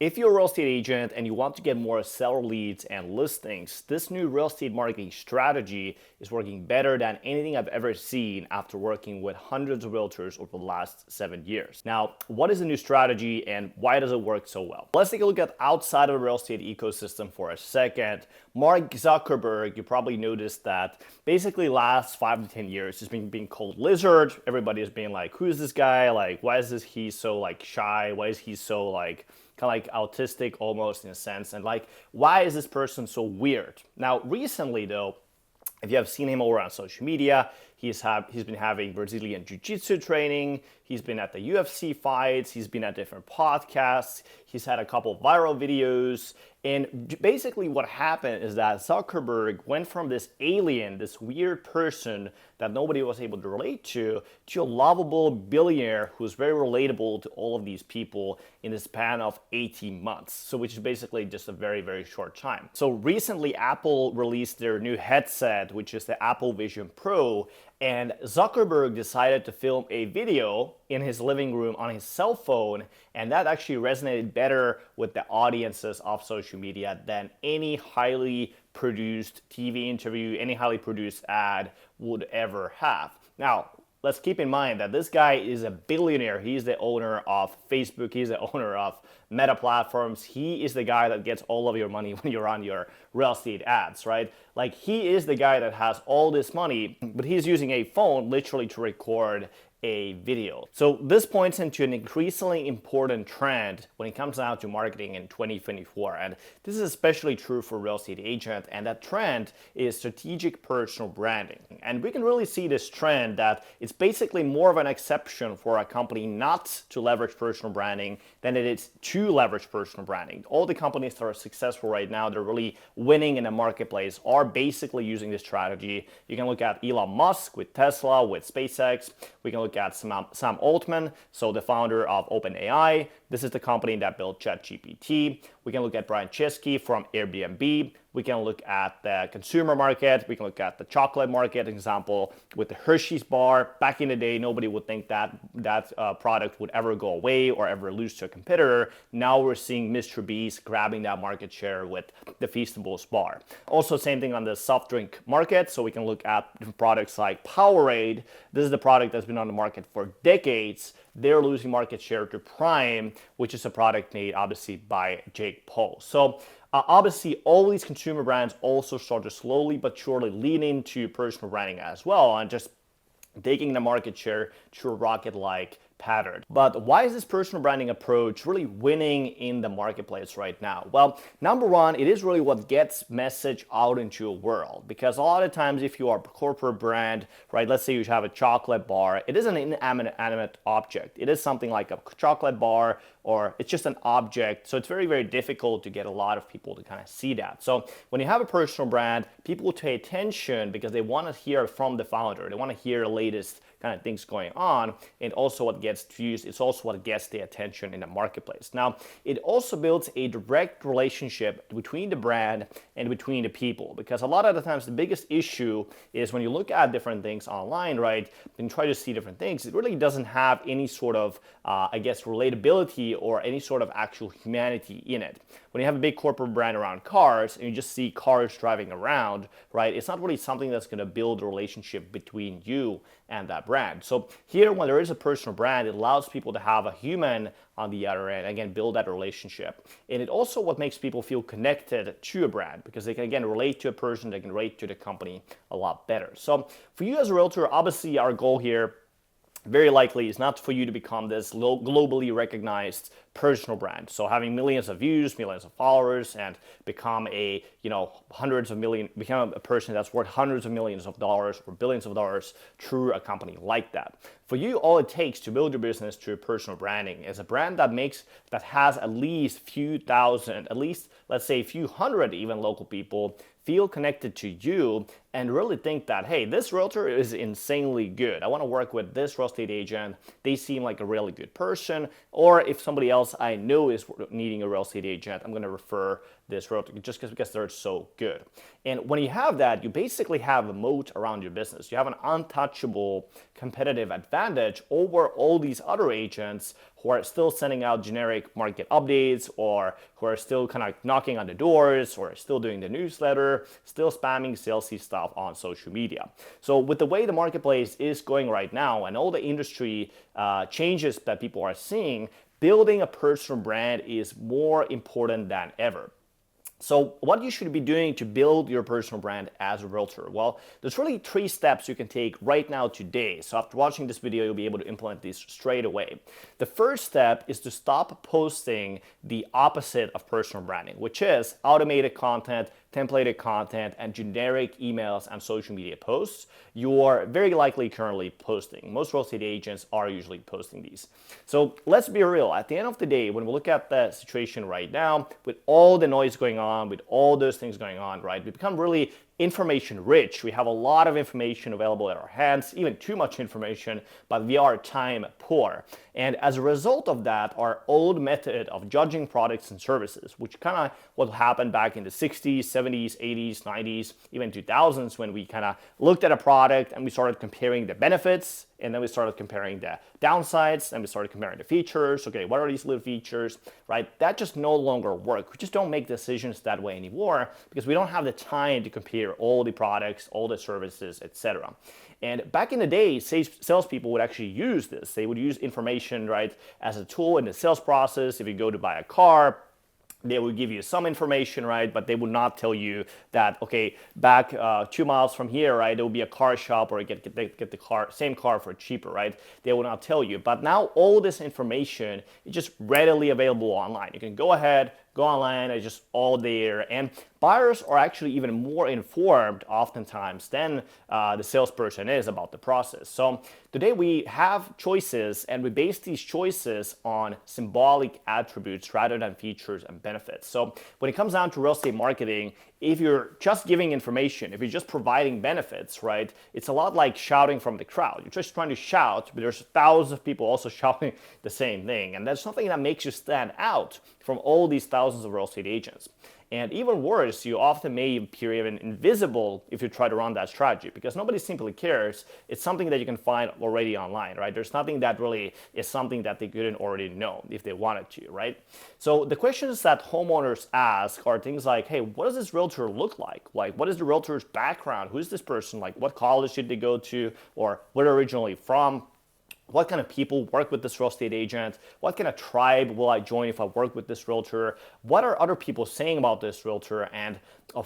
If you're a real estate agent and you want to get more seller leads and listings, this new real estate marketing strategy is working better than anything I've ever seen after working with hundreds of realtors over the last 7 years. Now, what is the new strategy and why does it work so well? Let's take a look at outside of the real estate ecosystem for a second. Mark Zuckerberg, you probably noticed that basically last 5 to 10 years he's been being called lizard. Everybody is being like, who's this guy? Like, why is he so shy? Why is he so kind of autistic almost in a sense, and why is this person so weird? Now recently though, if you have seen him over on social media, he's been having Brazilian jiu-jitsu training, he's been at the UFC fights, he's been at different podcasts, he's had a couple of viral videos, and basically what happened is that Zuckerberg went from this alien, this weird person that nobody was able to relate to a lovable billionaire who's very relatable to all of these people in the span of 18 months. So which is basically just a very, very short time. So recently Apple released their new headset, which is the Apple Vision Pro, and Zuckerberg decided to film a video in his living room on his cell phone, and that actually resonated better with the audiences of social media than any highly produced TV interview, any highly produced ad would ever have. Now, let's keep in mind that this guy is a billionaire. He's the owner of Facebook. He's the owner of Meta platforms. He is the guy that gets all of your money when you're on your real estate ads, right? Like, he is the guy that has all this money, but he's using a phone literally to record a video. So this points into an increasingly important trend when it comes down to marketing in 2024. And this is especially true for real estate agents. And that trend is strategic personal branding. And we can really see this trend that it's basically more of an exception for a company not to leverage personal branding than it is to leverage personal branding. All the companies that are successful right now, they're really winning in the marketplace, are basically using this strategy. You can look at Elon Musk with Tesla, with SpaceX. We can look at Sam Altman, so the founder of OpenAI. This is the company that built ChatGPT. We can look at Brian Chesky from Airbnb. We can look at the consumer market. We can look at the chocolate market, example, with the Hershey's bar. Back in the day, nobody would think that product would ever go away or ever lose to a competitor. Now we're seeing Mr. Beast grabbing that market share with the Feastables bar. Also, same thing on the soft drink market. So we can look at products like Powerade. This is the product that's been on the market for decades. They're losing market share to Prime, which is a product made obviously by Jake Paul. So obviously all these consumer brands also start to slowly but surely lean into personal branding as well and just taking the market share to a rocket-like pattern. But why is this personal branding approach really winning in the marketplace right now? Well, number one, it is really what gets message out into a world, because a lot of times if you are a corporate brand, right, let's say you have a chocolate bar, it is an inanimate object. It is something like a chocolate bar, or it's just an object. So it's very, very difficult to get a lot of people to kind of see that. So when you have a personal brand, people will pay attention because they want to hear from the founder. They want to hear the latest kind of things going on, and also what gets views, it's also what gets the attention in the marketplace. Now, it also builds a direct relationship between the brand and between the people, because a lot of the times the biggest issue is when you look at different things online, right, and try to see different things, it really doesn't have any sort of, relatability or any sort of actual humanity in it. When you have a big corporate brand around cars and you just see cars driving around, right, it's not really something that's going to build a relationship between you and that brand. So here, when there is a personal brand, it allows people to have a human on the other end, again, build that relationship. And it also what makes people feel connected to a brand, because they can, again, relate to a person, they can relate to the company a lot better. So for you as a realtor, obviously our goal here very likely is not for you to become this globally recognized personal brand. So having millions of views, millions of followers, and become become a person that's worth hundreds of millions of dollars or billions of dollars through a company like that. For you, all it takes to build your business through personal branding is a brand that has at least few thousand, at least let's say a few hundred even local people feel connected to you and really think that, hey, this realtor is insanely good. I want to work with this real estate agent. They seem like a really good person. Or if somebody else else I know is needing a real estate agent, I'm going to refer this realtor just because they're so good. And when you have that, you basically have a moat around your business. You have an untouchable competitive advantage over all these other agents who are still sending out generic market updates, or who are still kind of knocking on the doors, or still doing the newsletter, still spamming salesy stuff on social media. So with the way the marketplace is going right now and all the industry changes that people are seeing, building a personal brand is more important than ever. So what you should be doing to build your personal brand as a realtor? Well, there's really 3 steps you can take right now today. So after watching this video, you'll be able to implement these straight away. The first step is to stop posting the opposite of personal branding, which is automated content, templated content, and generic emails and social media posts. You are very likely currently posting. Most real estate agents are usually posting these. So let's be real. At the end of the day, when we look at the situation right now, with all the noise going on, with all those things going on, right, we become really information rich. We have a lot of information available at our hands, even too much information, but we are time poor. And as a result of that, our old method of judging products and services, which kind of what happened back in the 60s, 70s, 80s, 90s, even 2000s, when we kind of looked at a product and we started comparing the benefits, and then we started comparing the downsides, and we started comparing the features. Okay, what are these little features, right? That just no longer work. We just don't make decisions that way anymore because we don't have the time to compare all the products, all the services, etc. And back in the day, salespeople would actually use this. They would use information, right, as a tool in the sales process. If you go to buy a car, they would give you some information, right? But they would not tell you that, okay, back 2 miles from here, right, there will be a car shop, or get the same car for cheaper, right? They will not tell you. But now all this information is just readily available online. You can go ahead, go online, it's just all there. And buyers are actually even more informed oftentimes than the salesperson is about the process. So today we have choices, and we base these choices on symbolic attributes rather than features and benefits. So when it comes down to real estate marketing, if you're just giving information, if you're just providing benefits, right, it's a lot like shouting from the crowd. You're just trying to shout, but there's thousands of people also shouting the same thing. And that's something that makes you stand out from all these thousands of real estate agents. And even worse, you often may appear even invisible if you try to run that strategy, because nobody simply cares. It's something that you can find already online, right? There's nothing that really is something that they couldn't already know if they wanted to, right? So the questions that homeowners ask are things like, hey, what does this realtor look like? Like, what is the realtor's background? Who's this person? Like, what college did they go to? Or where they're originally from? What kind of people work with this real estate agent? What kind of tribe will I join if I work with this realtor? What are other people saying about this realtor? And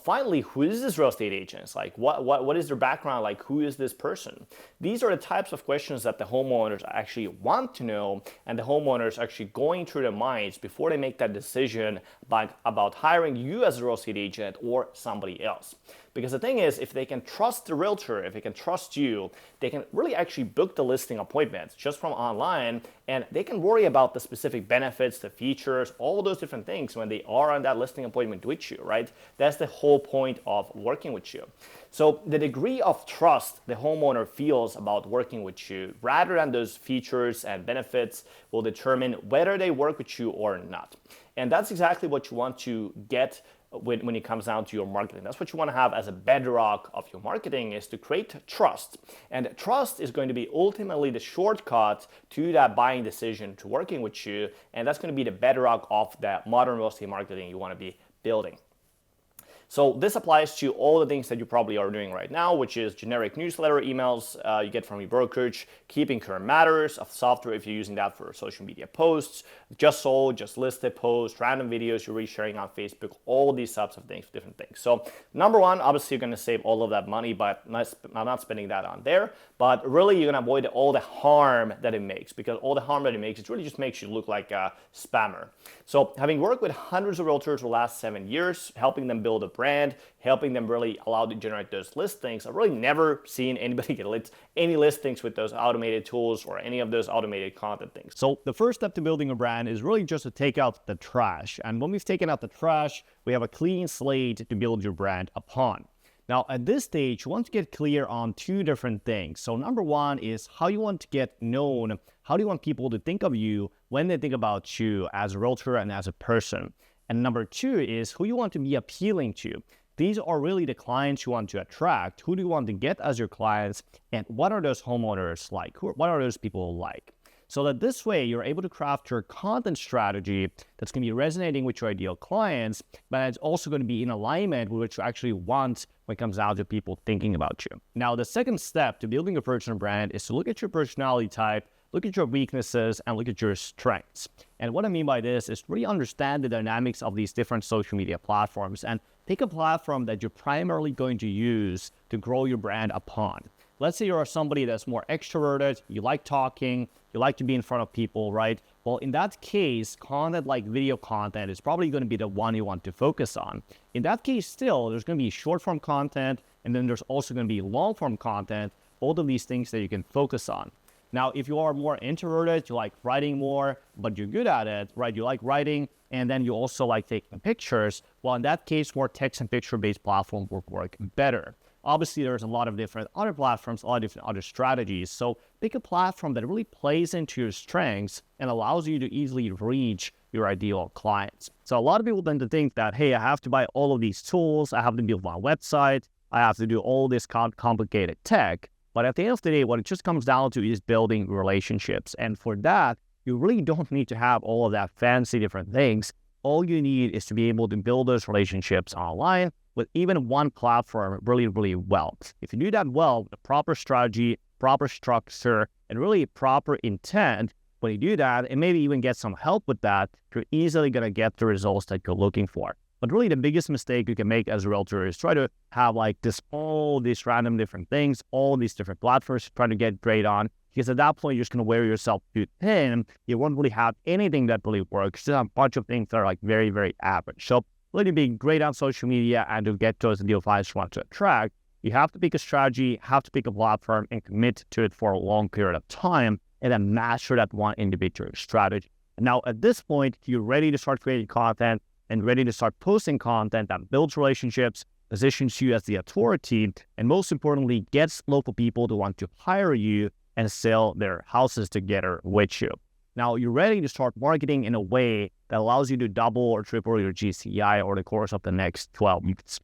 finally, who is this real estate agent? It's like, what is their background? Like, who is this person? These are the types of questions that the homeowners actually want to know, and the homeowners are actually going through their minds before they make that decision about hiring you as a real estate agent or somebody else. Because the thing is, if they can trust the realtor, if they can trust you, they can really actually book the listing appointments just from online, and they can worry about the specific benefits, the features, all those different things when they are on that listing appointment with you, right? That's the whole point of working with you. So the degree of trust the homeowner feels about working with you, rather than those features and benefits, will determine whether they work with you or not. And that's exactly what you want to get when it comes down to your marketing. That's what you want to have as a bedrock of your marketing, is to create trust. And trust is going to be ultimately the shortcut to that buying decision, to working with you. And that's going to be the bedrock of the modern real estate marketing you want to be building. So this applies to all the things that you probably are doing right now, which is generic newsletter emails you get from your brokerage, keeping current matters of software if you're using that for social media posts, just sold, just listed posts, random videos you're resharing on Facebook, all these types of things, different things. So number one, obviously you're going to save all of that money, but I'm not spending that on there. But really you're going to avoid all the harm that it makes, because all the harm that it makes, it really just makes you look like a spammer. So having worked with hundreds of realtors for the last 7 years, helping them build a brand, helping them really allow to generate those listings, I've really never seen anybody get any listings with those automated tools or any of those automated content things. So the first step to building a brand is really just to take out the trash. And when we've taken out the trash, we have a clean slate to build your brand upon. Now, at this stage, you want to get clear on two different things. So number one is how you want to get known. How do you want people to think of you when they think about you as a realtor and as a person? And number two is who you want to be appealing to. These are really the clients you want to attract. Who do you want to get as your clients? And what are those homeowners like? What are those people like? So that this way you're able to craft your content strategy that's going to be resonating with your ideal clients, but it's also going to be in alignment with what you actually want when it comes down to people thinking about you. Now, the second step to building a personal brand is to look at your personality type, look at your weaknesses, and look at your strengths. And what I mean by this is really understand the dynamics of these different social media platforms and pick a platform that you're primarily going to use to grow your brand upon. Let's say you're somebody that's more extroverted, you like talking, you like to be in front of people, right? Well, in that case, content like video content is probably going to be the one you want to focus on. In that case, still, there's going to be short form content, and then there's also going to be long form content, both of these things that you can focus on. Now, if you are more introverted, you like writing more, but you're good at it, right? You like writing, and then you also like taking pictures. Well, in that case, more text and picture-based platform will work better. Obviously, there's a lot of different other platforms, a lot of different other strategies. So pick a platform that really plays into your strengths and allows you to easily reach your ideal clients. So a lot of people tend to think that, hey, I have to buy all of these tools. I have to build my website. I have to do all this complicated tech. But at the end of the day, what it just comes down to is building relationships. And for that, you really don't need to have all of that fancy different things. All you need is to be able to build those relationships online with even one platform really, really well. If you do that well, with a proper strategy, proper structure, and really proper intent, when you do that, and maybe even get some help with that, you're easily going to get the results that you're looking for. But really the biggest mistake you can make as a realtor is try to have like all these random different things, all these different platforms, trying to get great on. Because at that point, you're just going to wear yourself too thin. You won't really have anything that really works. You have a bunch of things that are like very, very average. So really being great on social media and to get those deal clients you want to attract, you have to pick a strategy, have to pick a platform and commit to it for a long period of time and then master that one individual strategy. And now at this point, you're ready to start creating content and ready to start posting content that builds relationships, positions you as the authority, and most importantly, gets local people to want to hire you and sell their houses together with you. Now, you're ready to start marketing in a way that allows you to double or triple your GCI over the course of the next 12 months.